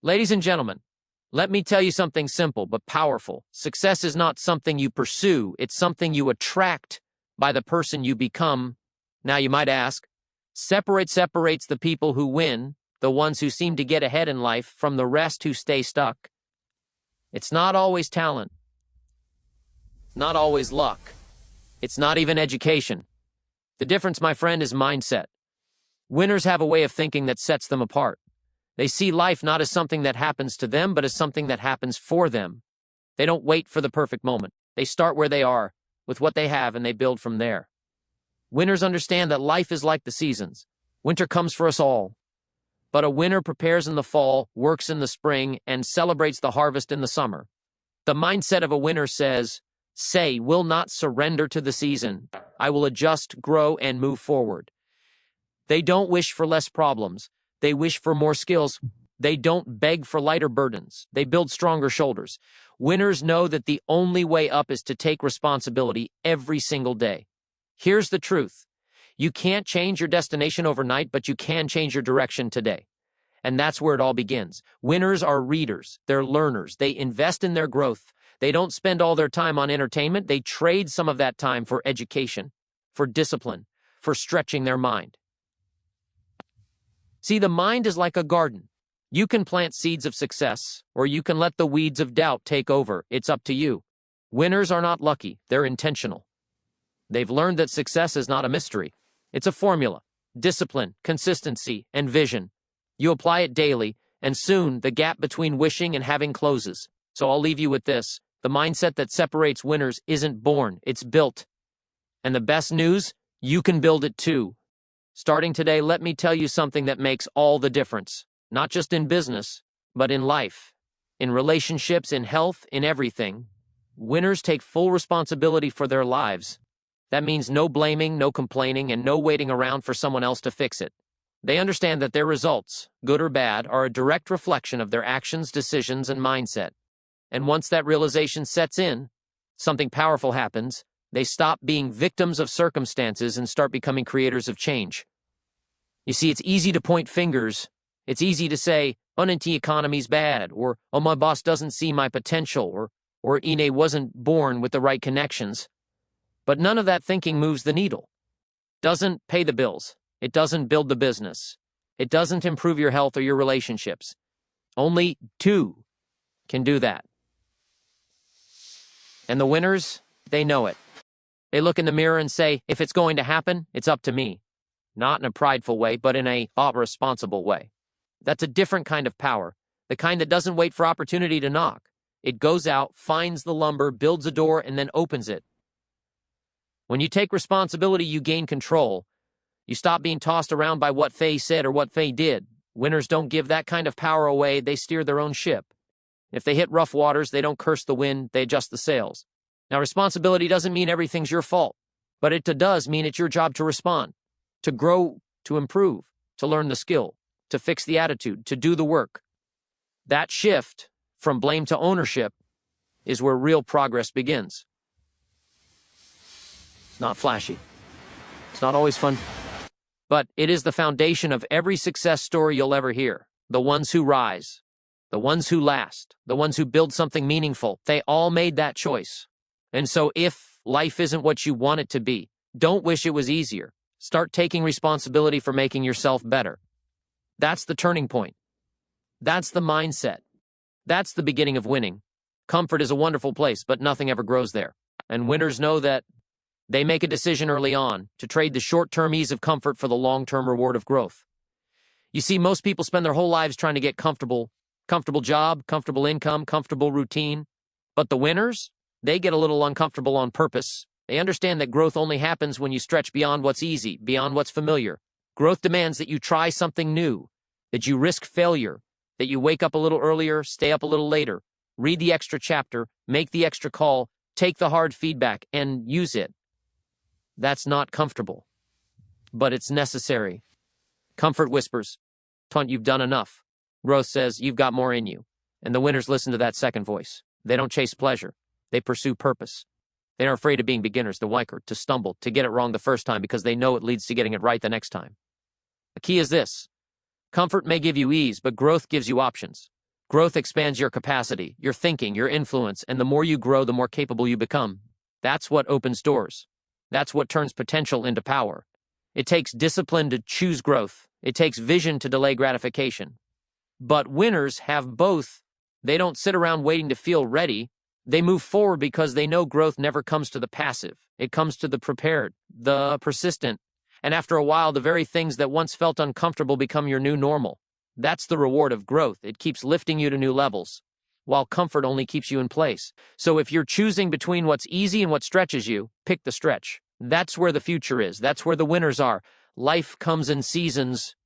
Ladies and gentlemen, let me tell you something simple but powerful. Success is not something you pursue, it's something you attract by the person you become. Now you might ask, separates the people who win, the ones who seem to get ahead in life, from the rest who stay stuck. It's not always talent, not always luck. It's not even education. The difference, my friend, is mindset. Winners have a way of thinking that sets them apart. They see life not as something that happens to them, but as something that happens for them. They don't wait for the perfect moment. They start where they are, with what they have, and they build from there. Winners understand that life is like the seasons. Winter comes for us all. But a winner prepares in the fall, works in the spring, and celebrates the harvest in the summer. The mindset of a winner will not surrender to the season. I will adjust, grow, and move forward. They don't wish for less problems. They wish for more skills. They don't beg for lighter burdens. They build stronger shoulders. Winners know that the only way up is to take responsibility every single day. Here's the truth. You can't change your destination overnight, but you can change your direction today. And that's where it all begins. Winners are readers. They're learners. They invest in their growth. They don't spend all their time on entertainment. They trade some of that time for education, for discipline, for stretching their mind. See, the mind is like a garden. You can plant seeds of success, or you can let the weeds of doubt take over. It's up to you. Winners are not lucky. They're intentional. They've learned that success is not a mystery. It's a formula: discipline, consistency, and vision. You apply it daily, and soon the gap between wishing and having closes. So I'll leave you with this. The mindset that separates winners isn't born, it's built. And the best news? You can build it too. Starting today, let me tell you something that makes all the difference. Not just in business, but in life, in relationships, in health, in everything. Winners take full responsibility for their lives. That means no blaming, no complaining, and no waiting around for someone else to fix it. They understand that their results, good or bad, are a direct reflection of their actions, decisions, and mindset. And once that realization sets in, something powerful happens. They stop being victims of circumstances and start becoming creators of change. You see, it's easy to point fingers. It's easy to say, the economy's bad, or, oh, my boss doesn't see my potential, or Ine wasn't born with the right connections. But none of that thinking moves the needle. Doesn't pay the bills. It doesn't build the business. It doesn't improve your health or your relationships. Only two can do that. And the winners, they know it. They look in the mirror and say, if it's going to happen, it's up to me. Not in a prideful way, but in a responsible way. That's a different kind of power, the kind that doesn't wait for opportunity to knock. It goes out, finds the lumber, builds a door, and then opens it. When you take responsibility, you gain control. You stop being tossed around by what Faye said or what Faye did. Winners don't give that kind of power away. They steer their own ship. If they hit rough waters, they don't curse the wind, they adjust the sails. Now, responsibility doesn't mean everything's your fault, but it does mean it's your job to respond, to grow, to improve, to learn the skill, to fix the attitude, to do the work. That shift from blame to ownership is where real progress begins. It's not flashy. It's not always fun. But it is the foundation of every success story you'll ever hear. The ones who rise, the ones who last, the ones who build something meaningful, they all made that choice. And so if life isn't what you want it to be, don't wish it was easier. Start taking responsibility for making yourself better. That's the turning point. That's the mindset. That's the beginning of winning. Comfort is a wonderful place, but nothing ever grows there. And winners know that. They make a decision early on to trade the short-term ease of comfort for the long-term reward of growth. You see, most people spend their whole lives trying to get comfortable job, comfortable income, comfortable routine. But the winners, they get a little uncomfortable on purpose. They understand that growth only happens when you stretch beyond what's easy, beyond what's familiar. Growth demands that you try something new, that you risk failure, that you wake up a little earlier, stay up a little later, read the extra chapter, make the extra call, take the hard feedback, and use it. That's not comfortable, but it's necessary. Comfort whispers, "Tunt, you've done enough." Growth says, "You've got more in you." And the winners listen to that second voice. They don't chase pleasure. They pursue purpose. They aren't afraid of being beginners, to whiker, to stumble, to get it wrong the first time because they know it leads to getting it right the next time. The key is this. Comfort may give you ease, but growth gives you options. Growth expands your capacity, your thinking, your influence, and the more you grow, the more capable you become. That's what opens doors. That's what turns potential into power. It takes discipline to choose growth. It takes vision to delay gratification. But winners have both. They don't sit around waiting to feel ready. They move forward because they know growth never comes to the passive. It comes to the prepared, the persistent. And after a while, the very things that once felt uncomfortable become your new normal. That's the reward of growth. It keeps lifting you to new levels, while comfort only keeps you in place. So if you're choosing between what's easy and what stretches you, pick the stretch. That's where the future is. That's where the winners are. Life comes in seasons.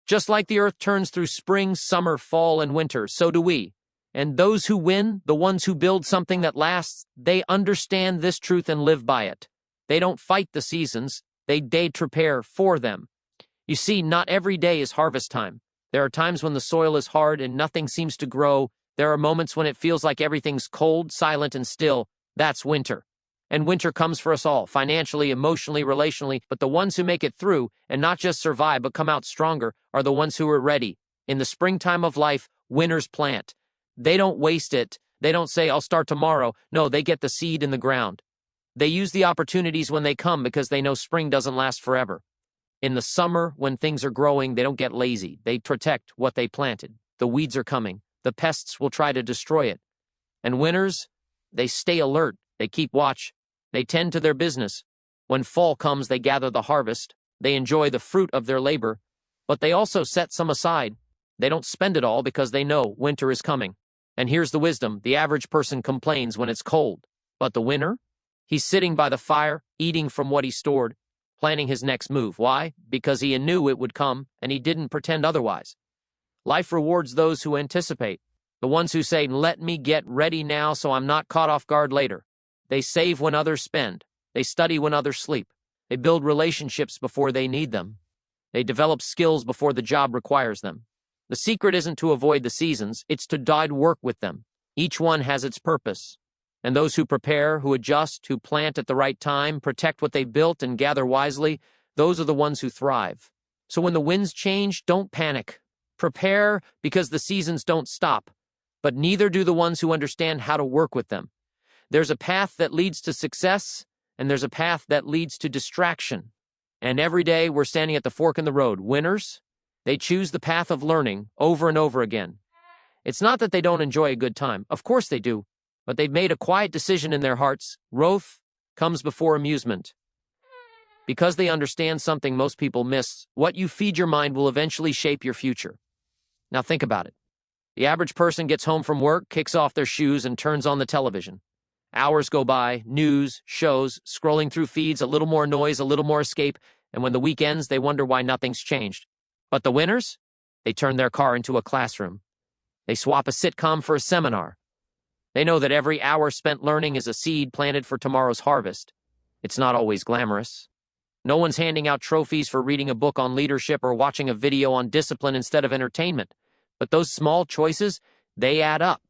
Just like the earth turns through spring, summer, fall, and winter, so do we. And those who win, the ones who build something that lasts, they understand this truth and live by it. They don't fight the seasons. They prepare for them. You see, not every day is harvest time. There are times when the soil is hard and nothing seems to grow. There are moments when it feels like everything's cold, silent, and still. That's winter. And winter comes for us all, financially, emotionally, relationally, but the ones who make it through, and not just survive but come out stronger, are the ones who are ready. In the springtime of life, winners plant. They don't waste it. They don't say, I'll start tomorrow. No, they get the seed in the ground. They use the opportunities when they come because they know spring doesn't last forever. In the summer, when things are growing, they don't get lazy. They protect what they planted. The weeds are coming. The pests will try to destroy it. And winners, they stay alert. They keep watch. They tend to their business. When fall comes, they gather the harvest. They enjoy the fruit of their labor. But they also set some aside. They don't spend it all because they know winter is coming. And here's the wisdom. The average person complains when it's cold. But the winner? He's sitting by the fire, eating from what he stored, planning his next move. Why? Because he knew it would come, and he didn't pretend otherwise. Life rewards those who anticipate, the ones who say, let me get ready now so I'm not caught off guard later. They save when others spend. They study when others sleep. They build relationships before they need them. They develop skills before the job requires them. The secret isn't to avoid the seasons, it's to work with them. Each one has its purpose. And those who prepare, who adjust, who plant at the right time, protect what they've built, and gather wisely, those are the ones who thrive. So when the winds change, don't panic. Prepare because the seasons don't stop. But neither do the ones who understand how to work with them. There's a path that leads to success, and there's a path that leads to distraction. And every day we're standing at the fork in the road. Winners, they choose the path of learning over and over again. It's not that they don't enjoy a good time. Of course they do. But they've made a quiet decision in their hearts. Growth comes before amusement. Because they understand something most people miss, what you feed your mind will eventually shape your future. Now think about it. The average person gets home from work, kicks off their shoes, and turns on the television. Hours go by, news, shows, scrolling through feeds, a little more noise, a little more escape, and when the week ends, they wonder why nothing's changed. But the winners? They turn their car into a classroom. They swap a sitcom for a seminar. They know that every hour spent learning is a seed planted for tomorrow's harvest. It's not always glamorous. No one's handing out trophies for reading a book on leadership or watching a video on discipline instead of entertainment. But those small choices, they add up.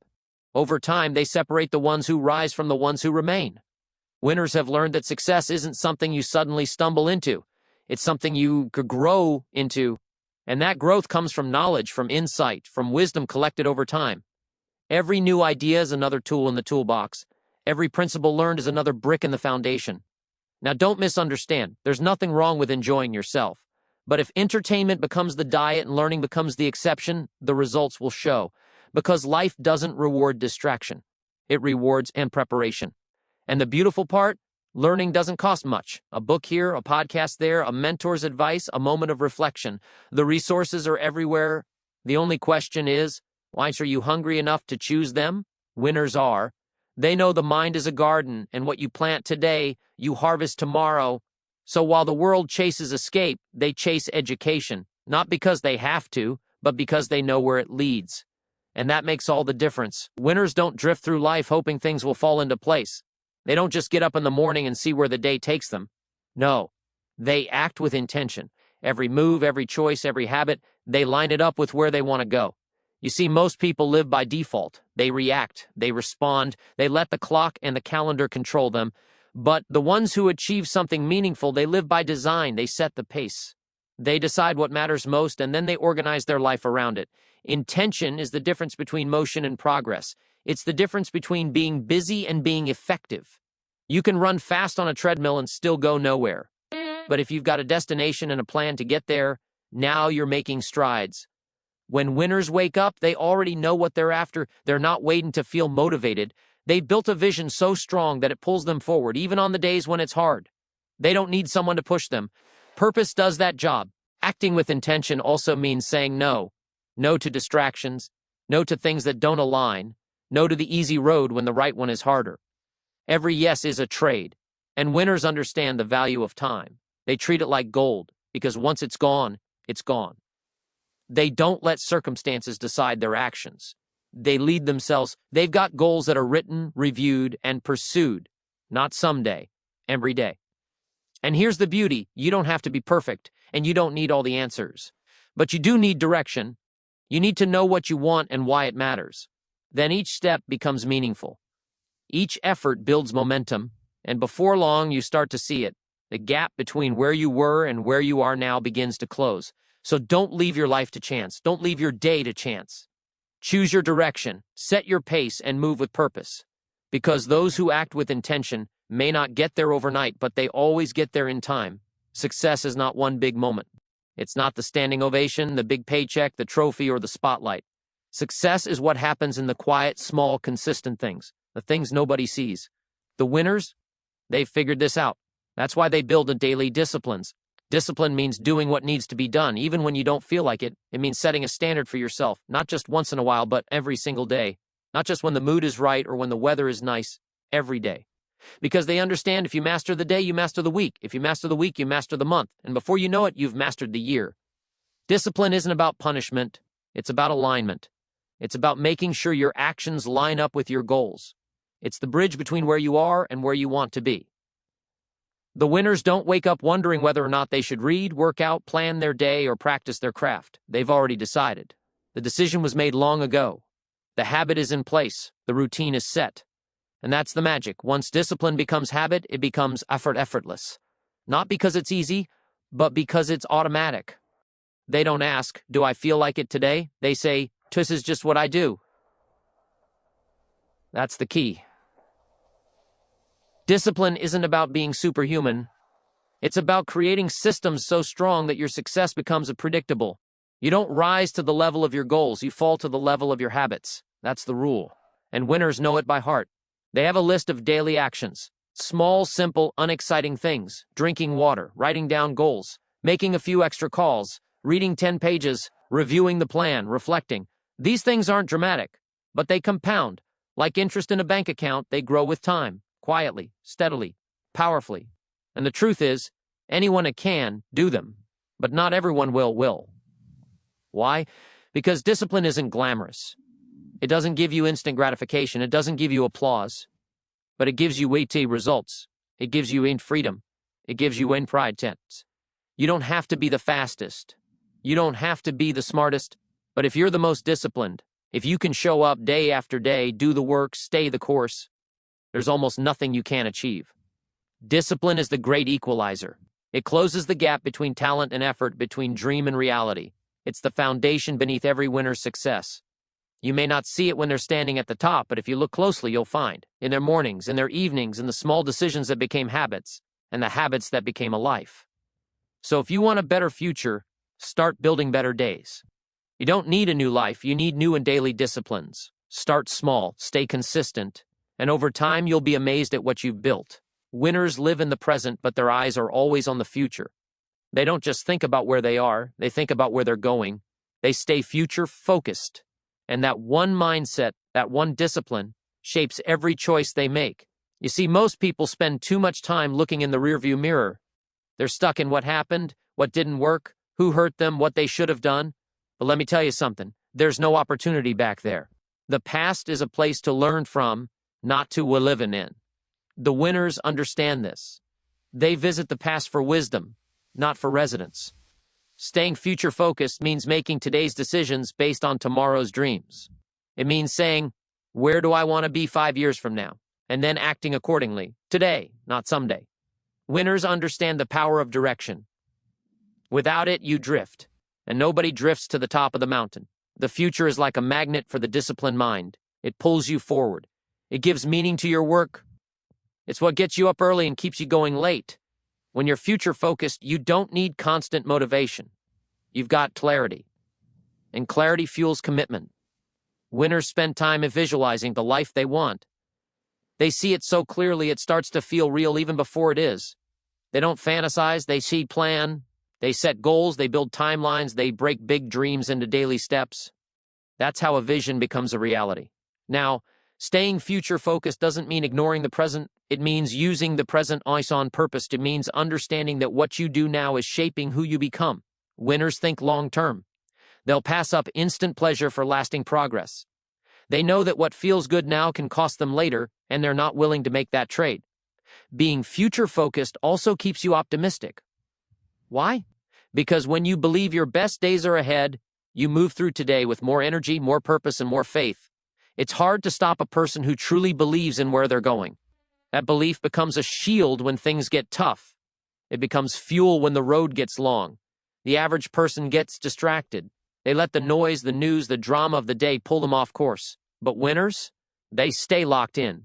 Over time, they separate the ones who rise from the ones who remain. Winners have learned that success isn't something you suddenly stumble into. It's something you could grow into. And that growth comes from knowledge, from insight, from wisdom collected over time. Every new idea is another tool in the toolbox. Every principle learned is another brick in the foundation. Now, don't misunderstand. There's nothing wrong with enjoying yourself. But if entertainment becomes the diet and learning becomes the exception, the results will show. Because life doesn't reward distraction. It rewards preparation. And the beautiful part, learning doesn't cost much. A book here, a podcast there, a mentor's advice, a moment of reflection. The resources are everywhere. The only question is, why are you hungry enough to choose them? Winners are. They know the mind is a garden, and what you plant today, you harvest tomorrow. So while the world chases escape, they chase education, not because they have to, but because they know where it leads. And that makes all the difference. Winners don't drift through life hoping things will fall into place. They don't just get up in the morning and see where the day takes them. No, they act with intention. Every move, every choice, every habit, they line it up with where they want to go. You see, most people live by default. They react, they respond, they let the clock and the calendar control them. But the ones who achieve something meaningful, they live by design, they set the pace. They decide what matters most, and then they organize their life around it. Intention is the difference between motion and progress. It's the difference between being busy and being effective. You can run fast on a treadmill and still go nowhere. But if you've got a destination and a plan to get there, now you're making strides. When winners wake up, they already know what they're after. They're not waiting to feel motivated. They've built a vision so strong that it pulls them forward, even on the days when it's hard. They don't need someone to push them. Purpose does that job. Acting with intention also means saying no. No to distractions. No to things that don't align. No to the easy road when the right one is harder. Every yes is a trade. And winners understand the value of time. They treat it like gold, because once it's gone, it's gone. They don't let circumstances decide their actions. They lead themselves. They've got goals that are written, reviewed, and pursued. Not someday, every day. And here's the beauty. You don't have to be perfect, and you don't need all the answers. But you do need direction. You need to know what you want and why it matters. Then each step becomes meaningful. Each effort builds momentum, and before long you start to see it. The gap between where you were and where you are now begins to close. So don't leave your life to chance. Don't leave your day to chance. Choose your direction, set your pace, and move with purpose. Because those who act with intention may not get there overnight, but they always get there in time. Success is not one big moment. It's not the standing ovation, the big paycheck, the trophy, or the spotlight. Success is what happens in the quiet, small, consistent things, the things nobody sees. The winners, they've figured this out. That's why they build daily disciplines. Discipline means doing what needs to be done, even when you don't feel like it. It means setting a standard for yourself, not just once in a while, but every single day. Not just when the mood is right or when the weather is nice, every day. Because they understand if you master the day, you master the week. If you master the week, you master the month. And before you know it, you've mastered the year. Discipline isn't about punishment. It's about alignment. It's about making sure your actions line up with your goals. It's the bridge between where you are and where you want to be. The winners don't wake up wondering whether or not they should read, work out, plan their day, or practice their craft. They've already decided. The decision was made long ago. The habit is in place. The routine is set. And that's the magic. Once discipline becomes habit, it becomes effortless. Not because it's easy, but because it's automatic. They don't ask, do I feel like it today? They say, this is just what I do. That's the key. Discipline isn't about being superhuman. It's about creating systems so strong that your success becomes predictable. You don't rise to the level of your goals, you fall to the level of your habits. That's the rule. And winners know it by heart. They have a list of daily actions. Small, simple, unexciting things. Drinking water, writing down goals, making a few extra calls, reading 10 pages, reviewing the plan, reflecting. These things aren't dramatic, but they compound. Like interest in a bank account, they grow with time. Quietly, steadily, powerfully. And the truth is, anyone who can, do them. But not everyone will. Why? Because discipline isn't glamorous. It doesn't give you instant gratification. It doesn't give you applause. But it gives you weighty results. It gives you freedom. It gives you pride tense. You don't have to be the fastest. You don't have to be the smartest. But if you're the most disciplined, if you can show up day after day, do the work, stay the course, there's almost nothing you can't achieve. Discipline is the great equalizer. It closes the gap between talent and effort, between dream and reality. It's the foundation beneath every winner's success. You may not see it when they're standing at the top, but if you look closely, you'll find. In their mornings, in their evenings, in the small decisions that became habits, and the habits that became a life. So if you want a better future, start building better days. You don't need a new life, you need new and daily disciplines. Start small, stay consistent, and over time you'll be amazed at what you've built. Winners live in the present, but their eyes are always on the future. They don't just think about where they are, they think about where they're going. They stay future-focused. And that one mindset, that one discipline, shapes every choice they make. You see, most people spend too much time looking in the rearview mirror. They're stuck in what happened, what didn't work, who hurt them, what they should have done. But let me tell you something, there's no opportunity back there. The past is a place to learn from, not to live in. The winners understand this. They visit the past for wisdom, not for residence. Staying future-focused means making today's decisions based on tomorrow's dreams. It means saying, where do I want to be 5 years from now? And then acting accordingly, today, not someday. Winners understand the power of direction. Without it, you drift, and nobody drifts to the top of the mountain. The future is like a magnet for the disciplined mind. It pulls you forward. It gives meaning to your work. It's what gets you up early and keeps you going late. When you're future-focused, you don't need constant motivation. You've got clarity. And clarity fuels commitment. Winners spend time visualizing the life they want. They see it so clearly it starts to feel real even before it is. They don't fantasize, they see plan. They set goals, they build timelines, they break big dreams into daily steps. That's how a vision becomes a reality. Now, staying future-focused doesn't mean ignoring the present. It means using the present always on purpose. It means understanding that what you do now is shaping who you become. Winners think long-term. They'll pass up instant pleasure for lasting progress. They know that what feels good now can cost them later, and they're not willing to make that trade. Being future-focused also keeps you optimistic. Why? Because when you believe your best days are ahead, you move through today with more energy, more purpose, and more faith. It's hard to stop a person who truly believes in where they're going. That belief becomes a shield when things get tough. It becomes fuel when the road gets long. The average person gets distracted. They let the noise, the news, the drama of the day pull them off course. But winners, they stay locked in.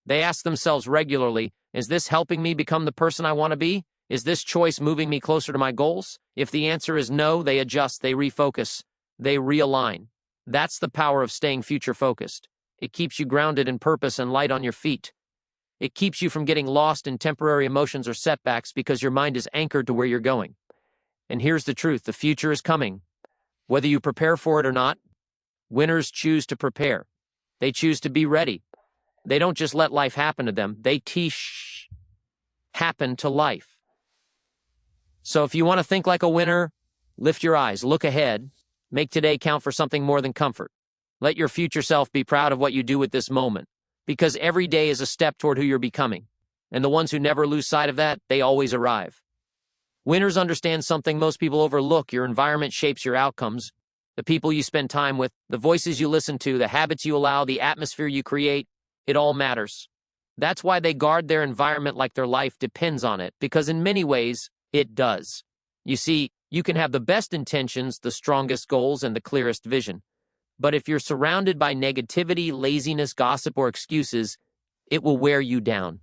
They ask themselves regularly, is this helping me become the person I want to be? Is this choice moving me closer to my goals? If the answer is no, they adjust, they refocus, they realign. That's the power of staying future-focused. It keeps you grounded in purpose and light on your feet. It keeps you from getting lost in temporary emotions or setbacks because your mind is anchored to where you're going. And here's the truth, the future is coming. Whether you prepare for it or not, winners choose to prepare. They choose to be ready. They don't just let life happen to them, they teach happen to life. So if you want to think like a winner, lift your eyes, look ahead, make today count for something more than comfort. Let your future self be proud of what you do with this moment, because every day is a step toward who you're becoming. And the ones who never lose sight of that, they always arrive. Winners understand something most people overlook. Your environment shapes your outcomes. The people you spend time with, the voices you listen to, the habits you allow, the atmosphere you create, it all matters. That's why they guard their environment like their life depends on it, because in many ways, it does. You see, you can have the best intentions, the strongest goals, and the clearest vision. But if you're surrounded by negativity, laziness, gossip, or excuses, it will wear you down.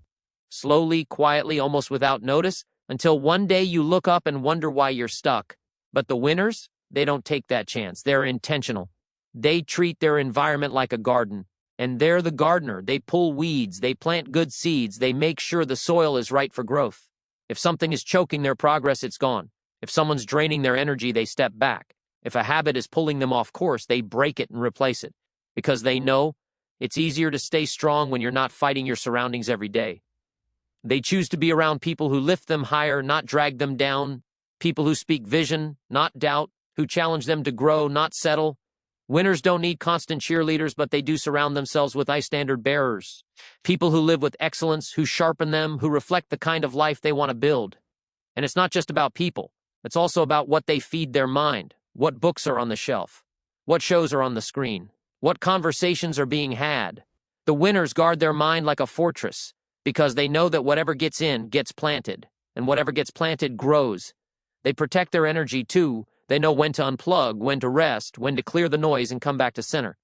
Slowly, quietly, almost without notice, until one day you look up and wonder why you're stuck. But the winners, they don't take that chance. They're intentional. They treat their environment like a garden. And they're the gardener. They pull weeds, they plant good seeds, they make sure the soil is right for growth. If something is choking their progress, it's gone. If someone's draining their energy, they step back. If a habit is pulling them off course, they break it and replace it. Because they know it's easier to stay strong when you're not fighting your surroundings every day. They choose to be around people who lift them higher, not drag them down. People who speak vision, not doubt. Who challenge them to grow, not settle. Winners don't need constant cheerleaders, but they do surround themselves with high standard bearers. People who live with excellence, who sharpen them, who reflect the kind of life they want to build. And it's not just about people. It's also about what they feed their mind. What books are on the shelf? What shows are on the screen? What conversations are being had? The winners guard their mind like a fortress, because they know that whatever gets in gets planted, and whatever gets planted grows. They protect their energy too. They know when to unplug, when to rest, when to clear the noise and come back to center.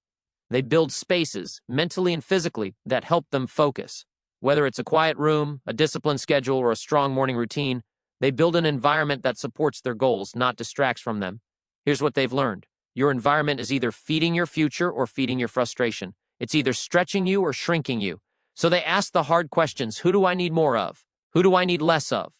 They build spaces, mentally and physically, that help them focus. Whether it's a quiet room, a disciplined schedule, or a strong morning routine, they build an environment that supports their goals, not distracts from them. Here's what they've learned. Your environment is either feeding your future or feeding your frustration. It's either stretching you or shrinking you. So they ask the hard questions. Who do I need more of? Who do I need less of?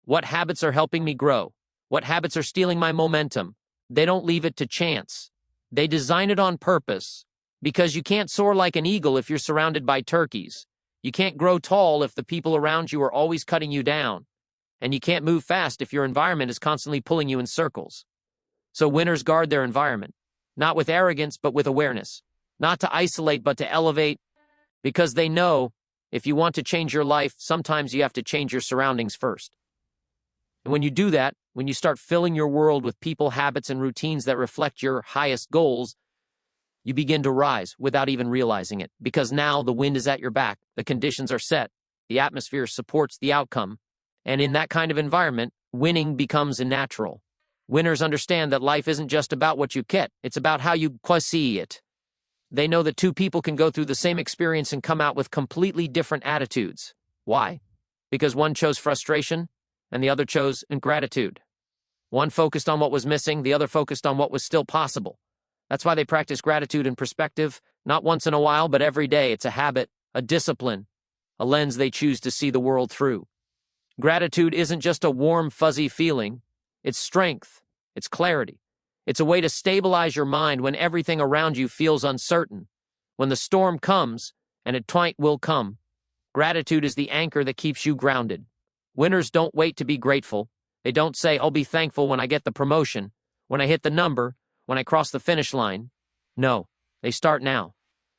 What habits are helping me grow? What habits are stealing my momentum? They don't leave it to chance. They design it on purpose. Because you can't soar like an eagle if you're surrounded by turkeys. You can't grow tall if the people around you are always cutting you down. And you can't move fast if your environment is constantly pulling you in circles. So winners guard their environment. Not with arrogance, but with awareness. Not to isolate, but to elevate. Because they know, if you want to change your life, sometimes you have to change your surroundings first. And when you do that, when you start filling your world with people, habits, and routines that reflect your highest goals, you begin to rise without even realizing it. Because now the wind is at your back, the conditions are set, the atmosphere supports the outcome, and in that kind of environment, winning becomes natural. Winners understand that life isn't just about what you get, it's about how you see it. They know that two people can go through the same experience and come out with completely different attitudes. Why? Because one chose frustration and the other chose ingratitude. One focused on what was missing, the other focused on what was still possible. That's why they practice gratitude and perspective, not once in a while, but every day. It's a habit, a discipline, a lens they choose to see the world through. Gratitude isn't just a warm, fuzzy feeling. It's strength. It's clarity. It's a way to stabilize your mind when everything around you feels uncertain. When the storm comes, and it will come, gratitude is the anchor that keeps you grounded. Winners don't wait to be grateful. They don't say, I'll be thankful when I get the promotion, when I hit the number, when I cross the finish line. No, they start now.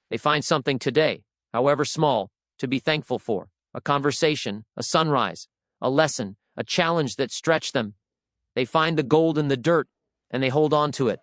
They find something today, however small, to be thankful for. A conversation, a sunrise, a lesson, a challenge that stretched them. They find the gold in the dirt, and they hold on to it.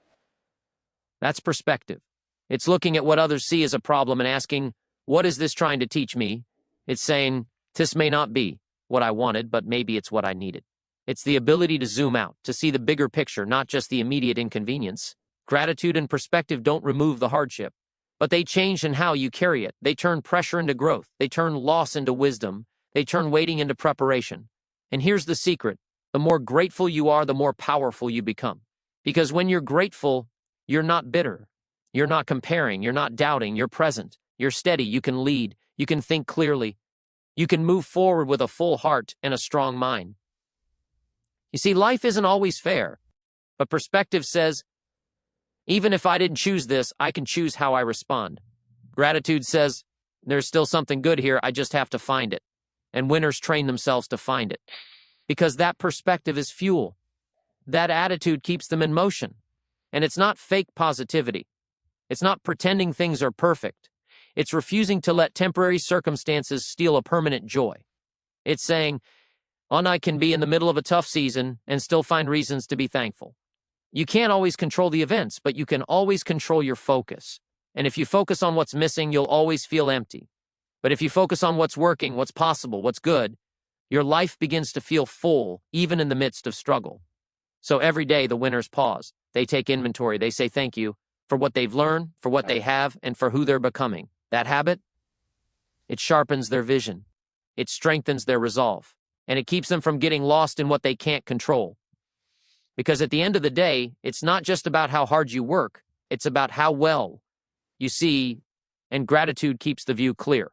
That's perspective. It's looking at what others see as a problem and asking, what is this trying to teach me? It's saying, this may not be what I wanted, but maybe it's what I needed. It's the ability to zoom out, to see the bigger picture, not just the immediate inconvenience. Gratitude and perspective don't remove the hardship, but they change in how you carry it. They turn pressure into growth. They turn loss into wisdom. They turn waiting into preparation. And here's the secret. The more grateful you are, the more powerful you become. Because when you're grateful, you're not bitter. You're not comparing. You're not doubting. You're present. You're steady. You can lead. You can think clearly. You can move forward with a full heart and a strong mind. You see, life isn't always fair, but perspective says, even if I didn't choose this, I can choose how I respond. Gratitude says, there's still something good here, I just have to find it. And winners train themselves to find it. Because that perspective is fuel. That attitude keeps them in motion. And it's not fake positivity. It's not pretending things are perfect. It's refusing to let temporary circumstances steal a permanent joy. It's saying, I can be in the middle of a tough season and still find reasons to be thankful. You can't always control the events, but you can always control your focus. And if you focus on what's missing, you'll always feel empty. But if you focus on what's working, what's possible, what's good, your life begins to feel full, even in the midst of struggle. So every day, the winners pause. They take inventory. They say thank you for what they've learned, for what they have, and for who they're becoming. That habit, it sharpens their vision. It strengthens their resolve. And it keeps them from getting lost in what they can't control. Because at the end of the day, it's not just about how hard you work, it's about how well you see, and gratitude keeps the view clear.